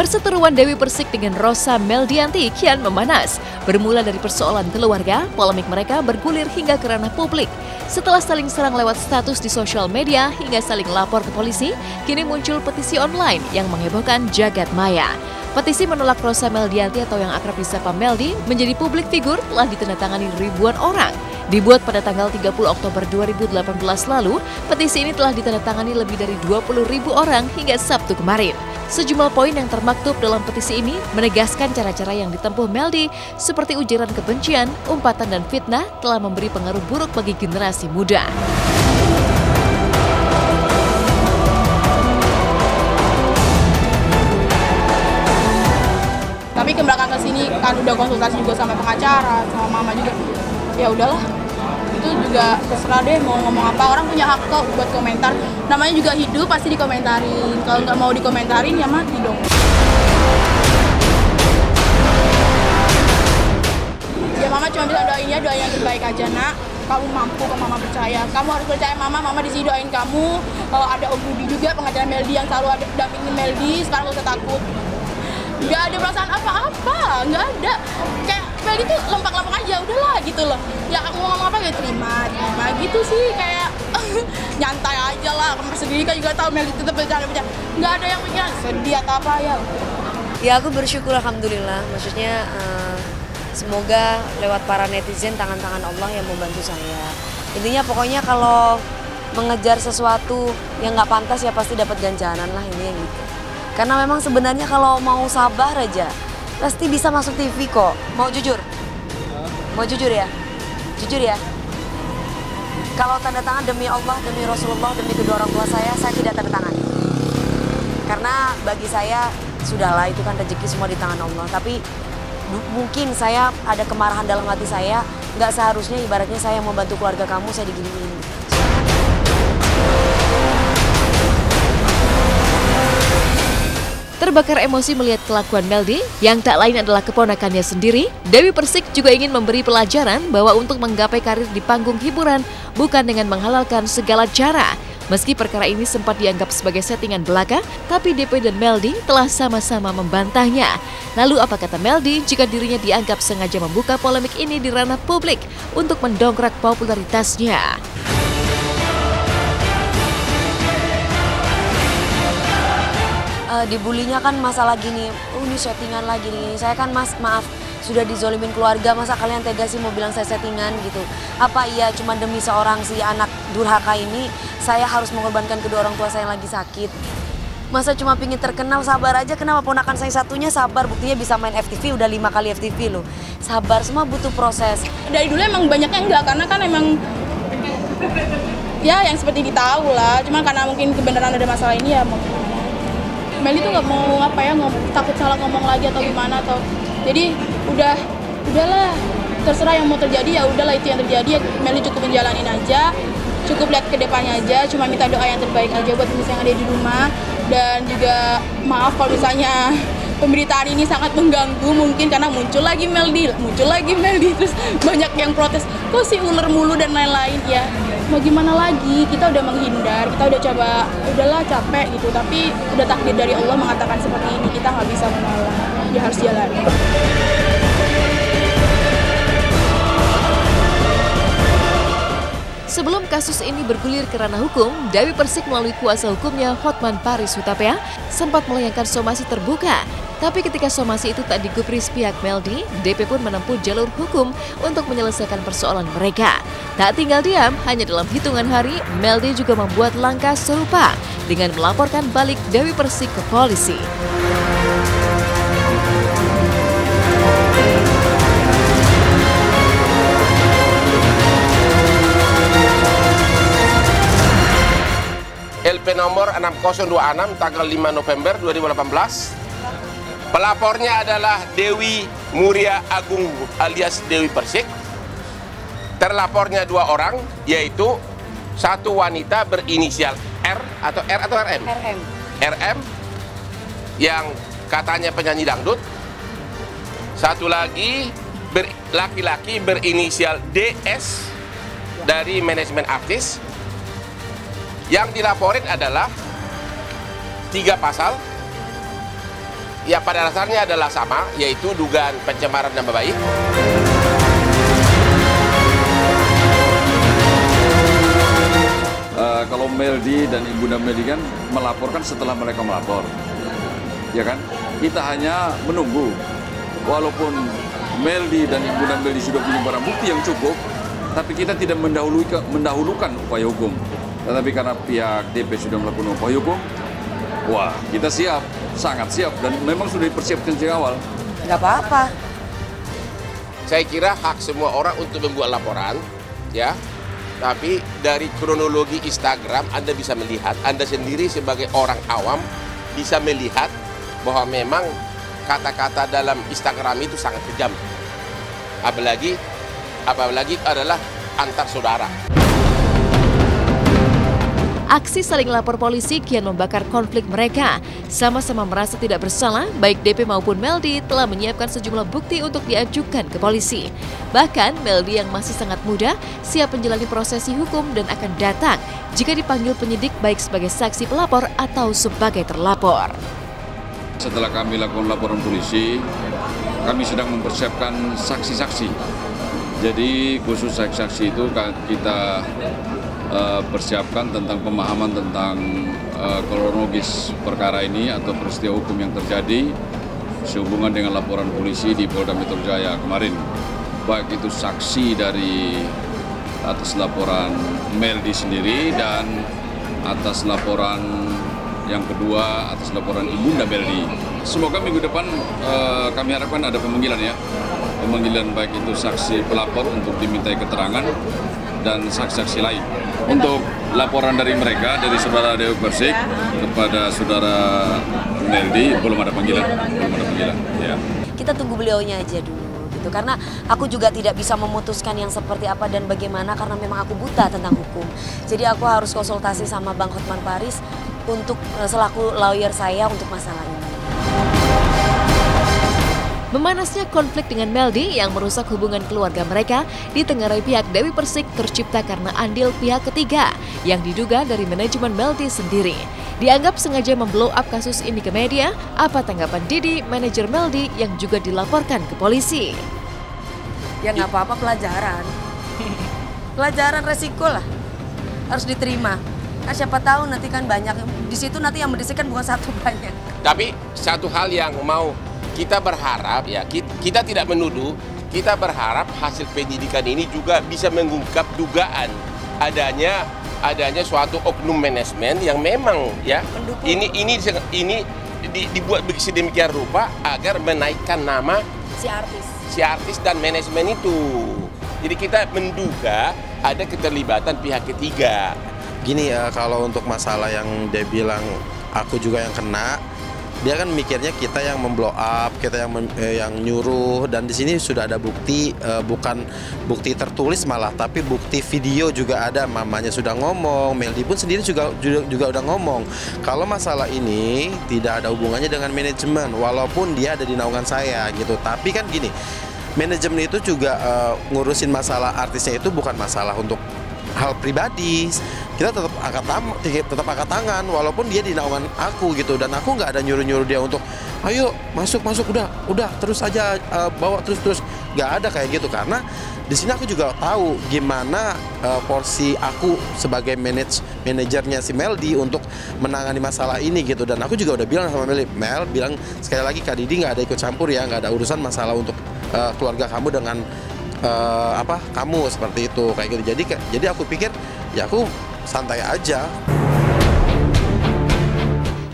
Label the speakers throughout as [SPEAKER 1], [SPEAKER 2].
[SPEAKER 1] Perseteruan Dewi Persik dengan Rosa Meldianti kian memanas. Bermula dari persoalan keluarga, polemik mereka bergulir hingga ke ranah publik. Setelah saling serang lewat status di sosial media hingga saling lapor ke polisi, kini muncul petisi online yang menghebohkan jagat maya. Petisi menolak Rosa Meldianti atau yang akrab disapa Meldi menjadi publik figur telah ditandatangani ribuan orang. Dibuat pada tanggal 30 Oktober 2018 lalu, petisi ini telah ditandatangani lebih dari 20.000 orang hingga Sabtu kemarin. Sejumlah poin yang termaktub dalam petisi ini menegaskan cara-cara yang ditempuh Meldi seperti ujaran kebencian, umpatan dan fitnah telah memberi pengaruh buruk bagi generasi muda.
[SPEAKER 2] Tapi ke belakang ke sini kan udah konsultasi juga sama pengacara, sama mama juga. Ya udahlah, itu juga terserah deh mau ngomong apa, orang punya hak kok buat komentar. Namanya juga hidup pasti dikomentarin, kalau nggak mau dikomentarin ya mati dong. Ya mama cuma bisa doain ya, doain yang terbaik aja nak. Kamu mampu, kok mama percaya. Kamu harus percaya mama di sini doain kamu. Ada Om Budi juga, pengacara Meldi yang selalu ada dampingin Meldi, sekarang gak usah takut. Nggak ada perasaan apa-apa, nggak ada. Kayak Meldi tuh lompat-lompat aja, udahlah gitu loh. Ya aku mau ngomong apa ya terima gitu sih, kayak nyantai aja lah. Kamu sendiri kan juga tahu Meldi tetap bercanda. Nggak ada yang pikiran sedih atau apa ya.
[SPEAKER 3] Ya aku bersyukur alhamdulillah, maksudnya semoga lewat para netizen tangan-tangan Allah yang membantu saya. Intinya pokoknya kalau mengejar sesuatu yang nggak pantas ya pasti dapat ganjaran lah, ini gitu. Karena memang sebenarnya kalau mau sabar aja, pasti bisa masuk TV kok. Mau jujur? Mau jujur ya? Jujur ya? Kalau tanda tangan demi Allah, demi Rasulullah, demi kedua orang tua saya tidak tanda tangan. Karena bagi saya, sudahlah itu kan rezeki semua di tangan Allah. Tapi mungkin saya ada kemarahan dalam hati saya, nggak seharusnya ibaratnya saya membantu keluarga kamu, saya diginiin.
[SPEAKER 1] Terbakar emosi melihat kelakuan Meldi, yang tak lain adalah keponakannya sendiri, Dewi Persik juga ingin memberi pelajaran bahwa untuk menggapai karir di panggung hiburan bukan dengan menghalalkan segala cara. Meski perkara ini sempat dianggap sebagai settingan belaka, tapi DP dan Meldi telah sama-sama membantahnya. Lalu apa kata Meldi jika dirinya dianggap sengaja membuka polemik ini di ranah publik untuk mendongkrak popularitasnya?
[SPEAKER 3] Dibulinya kan masalah gini, ini settingan lagi nih. Saya kan mas, maaf, sudah dizolimin keluarga, masa kalian tega sih mau bilang saya settingan gitu. Apa iya cuma demi seorang si anak durhaka ini, saya harus mengorbankan kedua orang tua saya yang lagi sakit. Masa cuma pingin terkenal, sabar aja, kenapa ponakan saya satunya sabar, buktinya bisa main FTV, udah 5 kali FTV loh. Sabar, semua butuh proses.
[SPEAKER 2] Dari dulu emang banyaknya enggak, karena kan emang ya yang seperti ditahu lah, cuma karena mungkin kebenaran ada masalah ini ya. Meldi tuh nggak mau apa ya, takut salah ngomong lagi atau gimana atau jadi udahlah terserah yang mau terjadi, ya udahlah itu yang terjadi ya. Meldi cukup menjalanin aja, cukup lihat ke depannya aja, cuma minta doa yang terbaik aja buat misalnya yang ada di rumah. Dan juga maaf kalau misalnya pemberitaan ini sangat mengganggu mungkin karena muncul lagi Meldi terus banyak yang protes, kok si ular mulu dan lain-lain. Ya mau gimana lagi, kita udah menghindar, kita udah coba, udahlah capek gitu, tapi udah takdir dari Allah mengatakan seperti ini, kita nggak bisa menolak, dia harus jalani.
[SPEAKER 1] Sebelum kasus ini bergulir ke ranah hukum, Dewi Persik melalui kuasa hukumnya Hotman Paris Hutapea sempat melayangkan somasi terbuka. Tapi ketika somasi itu tak digubris pihak Meldi, DP pun menempuh jalur hukum untuk menyelesaikan persoalan mereka. Tak tinggal diam, hanya dalam hitungan hari, Meldi juga membuat langkah serupa dengan melaporkan balik Dewi Persik ke polisi.
[SPEAKER 4] LP nomor 6026 tanggal 5 November 2018. Pelapornya adalah Dewi Muria Agung alias Dewi Persik. Terlapornya 2 orang, yaitu satu wanita berinisial R atau RM? RM yang katanya penyanyi dangdut. Satu lagi laki-laki berinisial DS dari manajemen artis. Yang dilaporin adalah 3 pasal. ya pada dasarnya adalah sama, yaitu dugaan pencemaran nama baik.
[SPEAKER 5] Kalau Meldi dan Ibunda Meldi kan melaporkan setelah mereka melapor, ya kan? Kita hanya menunggu, walaupun Meldi dan Ibunda Meldi sudah punya barang bukti yang cukup, tapi kita tidak mendahulukan upaya hukum. Tetapi karena pihak DP sudah melakukan upaya hukum, wah kita siap, sangat siap, dan memang sudah dipersiapkan sejak awal.
[SPEAKER 3] Nggak apa-apa.
[SPEAKER 4] Saya kira hak semua orang untuk membuat laporan, ya. Tapi dari kronologi Instagram Anda bisa melihat, Anda sendiri sebagai orang awam bisa melihat bahwa memang kata-kata dalam Instagram itu sangat kejam. Apalagi adalah antar saudara.
[SPEAKER 1] Aksi saling lapor polisi kian membakar konflik mereka. Sama-sama merasa tidak bersalah, baik DP maupun Meldi telah menyiapkan sejumlah bukti untuk diajukan ke polisi. Bahkan Meldi yang masih sangat muda siap menjalani prosesi hukum dan akan datang jika dipanggil penyidik baik sebagai saksi pelapor atau sebagai terlapor.
[SPEAKER 5] Setelah kami lakukan laporan polisi, kami sedang mempersiapkan saksi-saksi. Jadi khusus saksi-saksi itu kita persiapkan tentang pemahaman tentang kronologis perkara ini atau peristiwa hukum yang terjadi sehubungan dengan laporan polisi di Polda Metro Jaya kemarin. Baik itu saksi dari atas laporan Meldi sendiri dan atas laporan yang kedua atas laporan Ibunda Meldi. Semoga minggu depan kami harapkan ada pemanggilan ya. Pemanggilan baik itu saksi pelapor untuk dimintai keterangan dan saksi-saksi lain. Untuk laporan dari mereka, dari saudara Dewi Persik kepada saudara Meldi, belum ada panggilan. Ya.
[SPEAKER 3] Kita tunggu beliaunya aja dulu gitu, karena aku juga tidak bisa memutuskan yang seperti apa dan bagaimana karena memang aku buta tentang hukum. Jadi aku harus konsultasi sama Bang Hotman Paris untuk selaku lawyer saya untuk masalah ini.
[SPEAKER 1] Memanasnya konflik dengan Meldi yang merusak hubungan keluarga mereka ditengarai pihak Dewi Persik tercipta karena andil pihak ketiga yang diduga dari manajemen Meldi sendiri. Dianggap sengaja memblow up kasus ini ke media. Apa tanggapan Didi, manajer Meldi yang juga dilaporkan ke polisi?
[SPEAKER 3] Ya nggak apa-apa, pelajaran. Pelajaran resiko lah, harus diterima. Nah, siapa tahu nanti kan banyak, di situ nanti yang mendiskusikan bukan satu, banyak.
[SPEAKER 4] Tapi satu hal yang mau kita berharap, ya kita tidak menuduh, kita berharap hasil penyidikan ini juga bisa mengungkap dugaan adanya suatu oknum manajemen yang memang ya ini dibuat sedemikian rupa agar menaikkan nama si artis dan manajemen itu. Jadi kita menduga ada keterlibatan pihak ketiga.
[SPEAKER 6] Gini ya, kalau untuk masalah yang dia bilang aku juga yang kena, dia kan mikirnya kita yang memblow up, kita yang nyuruh, dan di sini sudah ada bukti, bukan bukti tertulis malah, tapi bukti video juga ada. Mamanya sudah ngomong, Meldi pun sendiri juga udah ngomong kalau masalah ini tidak ada hubungannya dengan manajemen, walaupun dia ada di naungan saya gitu. Tapi kan gini, manajemen itu juga ngurusin masalah artisnya itu bukan masalah untuk hal pribadi. Kita tetap angkat tangan walaupun dia di naungan aku gitu, dan aku nggak ada nyuruh dia untuk ayo masuk udah terus aja bawa terus nggak ada kayak gitu, karena di sini aku juga tahu gimana porsi aku sebagai manajernya si Meldi untuk menangani masalah ini gitu. Dan aku juga udah bilang sama Mel bilang sekali lagi, Kak Didi nggak ada ikut campur ya, nggak ada urusan masalah untuk keluarga kamu dengan kamu seperti itu kayak gitu. Jadi aku pikir ya aku santai aja.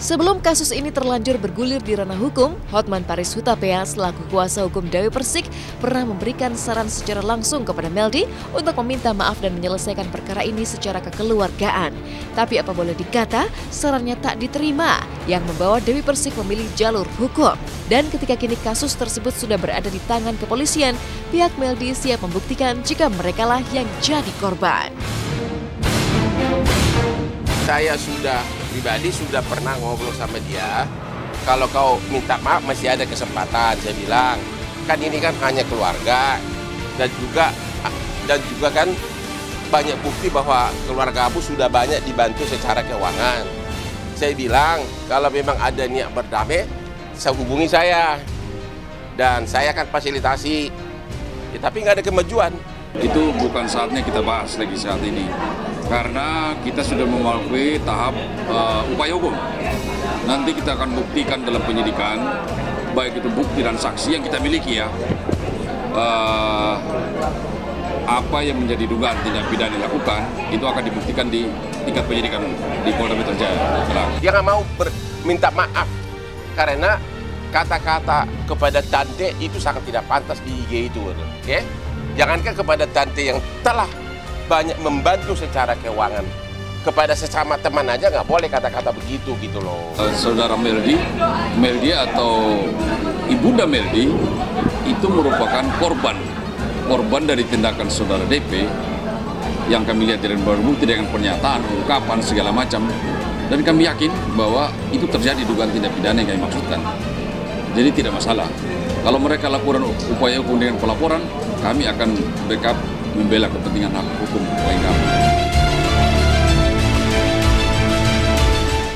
[SPEAKER 1] Sebelum kasus ini terlanjur bergulir di ranah hukum, Hotman Paris Hutapea selaku kuasa hukum Dewi Persik pernah memberikan saran secara langsung kepada Meldi untuk meminta maaf dan menyelesaikan perkara ini secara kekeluargaan. Tapi apa boleh dikata, sarannya tak diterima, yang membawa Dewi Persik memilih jalur hukum. Dan ketika kini kasus tersebut sudah berada di tangan kepolisian, pihak Meldi siap membuktikan jika merekalah yang jadi korban.
[SPEAKER 4] Saya pribadi sudah pernah ngobrol sama dia, kalau kau minta maaf masih ada kesempatan. Saya bilang, kan ini kan hanya keluarga, dan juga kan banyak bukti bahwa keluargamu sudah banyak dibantu secara keuangan. Saya bilang, kalau memang ada niat berdamai, hubungi saya dan saya akan fasilitasi. Ya, tapi nggak ada kemajuan.
[SPEAKER 5] Itu bukan saatnya kita bahas lagi saat ini, karena kita sudah melalui tahap upaya hukum. Nanti kita akan buktikan dalam penyidikan, baik itu bukti dan saksi yang kita miliki ya, apa yang menjadi dugaan tindak pidana dilakukan, itu akan dibuktikan di tingkat penyidikan di Polda Metro Jaya.
[SPEAKER 4] Dia nggak mau minta maaf karena kata-kata kepada tante itu sangat tidak pantas di IG itu, ya. Jangankan kepada tante yang telah banyak membantu secara keuangan, kepada sesama teman aja nggak boleh kata-kata begitu gitu loh.
[SPEAKER 5] Saudara Meldi atau Ibunda Meldi itu merupakan korban dari tindakan saudara DP yang kami lihat dari barang bukti dengan pernyataan, ungkapan segala macam, dan kami yakin bahwa itu terjadi dugaan tindak pidana yang kami maksudkan. Jadi tidak masalah. Kalau mereka laporan upaya hukum dengan pelaporan, kami akan backup membela kepentingan hak hukum klien kami.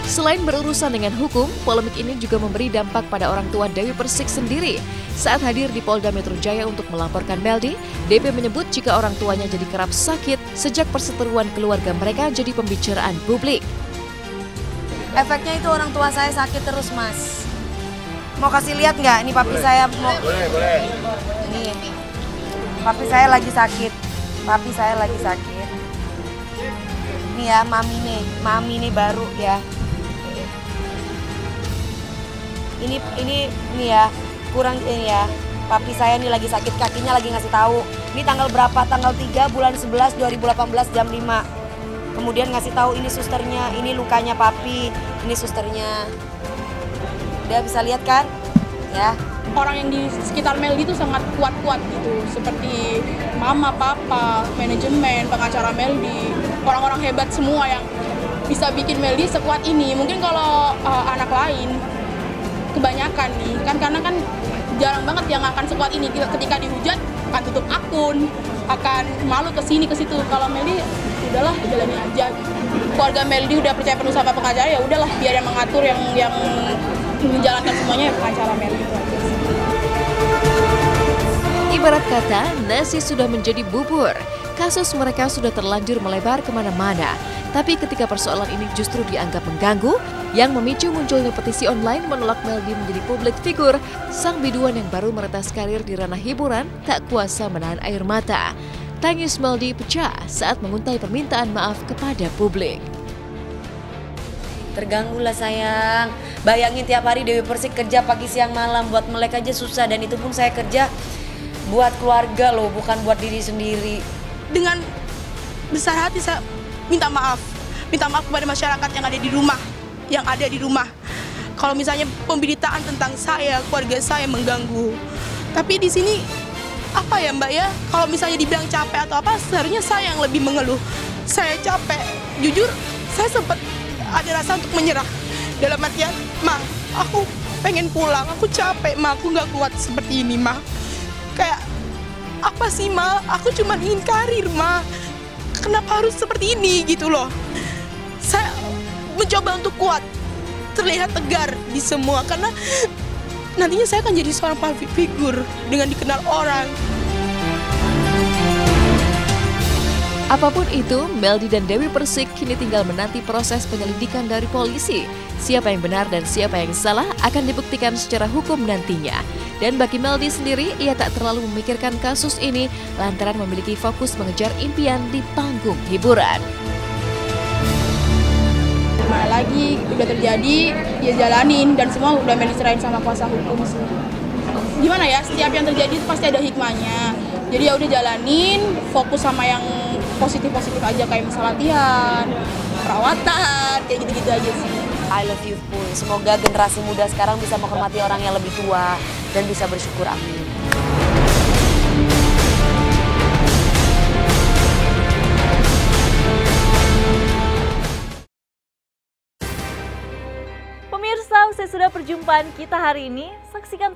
[SPEAKER 1] Selain berurusan dengan hukum, polemik ini juga memberi dampak pada orang tua Dewi Persik sendiri. Saat hadir di Polda Metro Jaya untuk melaporkan Meldi, DP menyebut jika orang tuanya jadi kerap sakit sejak perseteruan keluarga mereka jadi pembicaraan publik.
[SPEAKER 3] Efeknya itu orang tua saya sakit terus, Mas. Mau kasih lihat nggak? Ini papi saya mau.
[SPEAKER 4] Boleh.
[SPEAKER 3] Ini, papi saya lagi sakit. Ini ya, mami nih baru ya. Ini ya, kurang ini ya. Papi saya nih lagi sakit, kakinya lagi ngasih tahu. Ini tanggal berapa? Tanggal 3 bulan 11 2018 jam 5. Kemudian ngasih tahu ini susternya, ini lukanya papi, ini susternya. Udah bisa lihat kan? Ya.
[SPEAKER 2] Orang yang di sekitar Meldi itu sangat kuat-kuat gitu, seperti mama, papa, manajemen, pengacara Meldi, orang-orang hebat semua yang bisa bikin Meldi sekuat ini. Mungkin kalau anak lain kebanyakan nih, kan karena kan jarang banget yang akan sekuat ini. Ketika dihujat akan tutup akun, akan malu ke sini ke situ. Kalau Meldi udahlah jalanin aja. Keluarga Meldi udah percaya penuh sama pengacara, ya udahlah biar yang mengatur, yang menjalankan semuanya ya pengacara Meldi itu aja.
[SPEAKER 1] Ibarat kata, nasi sudah menjadi bubur. Kasus mereka sudah terlanjur melebar kemana-mana. Tapi ketika persoalan ini justru dianggap mengganggu, yang memicu munculnya petisi online menolak Meldi menjadi publik figur, sang biduan yang baru meretas karir di ranah hiburan tak kuasa menahan air mata. Tangis Meldi pecah saat menguntai permintaan maaf kepada publik.
[SPEAKER 3] Terganggu lah sayang. Bayangin tiap hari Dewi Persik kerja pagi siang malam, buat melek aja susah, dan itu pun saya kerja buat keluarga loh, bukan buat diri sendiri.
[SPEAKER 2] Dengan besar hati saya minta maaf kepada masyarakat yang ada di rumah. Kalau misalnya pemberitaan tentang saya, keluarga saya mengganggu. Tapi di sini apa ya Mbak ya? Kalau misalnya dibilang capek atau apa, seharusnya saya yang lebih mengeluh. Saya capek. Jujur, saya sempat ada rasa untuk menyerah. Dalam artian, Ma, aku pengen pulang, aku capek, Ma, aku nggak kuat seperti ini, Ma. Kayak, apa sih, Ma? Aku cuma ingin karir, Ma. Kenapa harus seperti ini, gitu loh. Saya mencoba untuk kuat, terlihat tegar di semua, karena nantinya saya akan jadi seorang public figure dengan dikenal orang.
[SPEAKER 1] Apapun itu, Meldi dan Dewi Persik kini tinggal menanti proses penyelidikan dari polisi. Siapa yang benar dan siapa yang salah akan dibuktikan secara hukum nantinya. Dan bagi Meldi sendiri, ia tak terlalu memikirkan kasus ini lantaran memiliki fokus mengejar impian di panggung hiburan.
[SPEAKER 2] Nah, lagi udah terjadi, ya jalanin, dan semua udah Meldi serahin sama kuasa hukum sih. Gimana ya, setiap yang terjadi itu pasti ada hikmahnya. Jadi ya udah jalanin, fokus sama yang positif-positif aja, kayak misal latihan, perawatan, kayak gitu-gitu aja sih.
[SPEAKER 3] I love you, Puy. Semoga generasi muda sekarang bisa menghormati orang yang lebih tua dan bisa bersyukur, amin.
[SPEAKER 7] Pemirsa, usai sudah perjumpaan kita hari ini, saksikan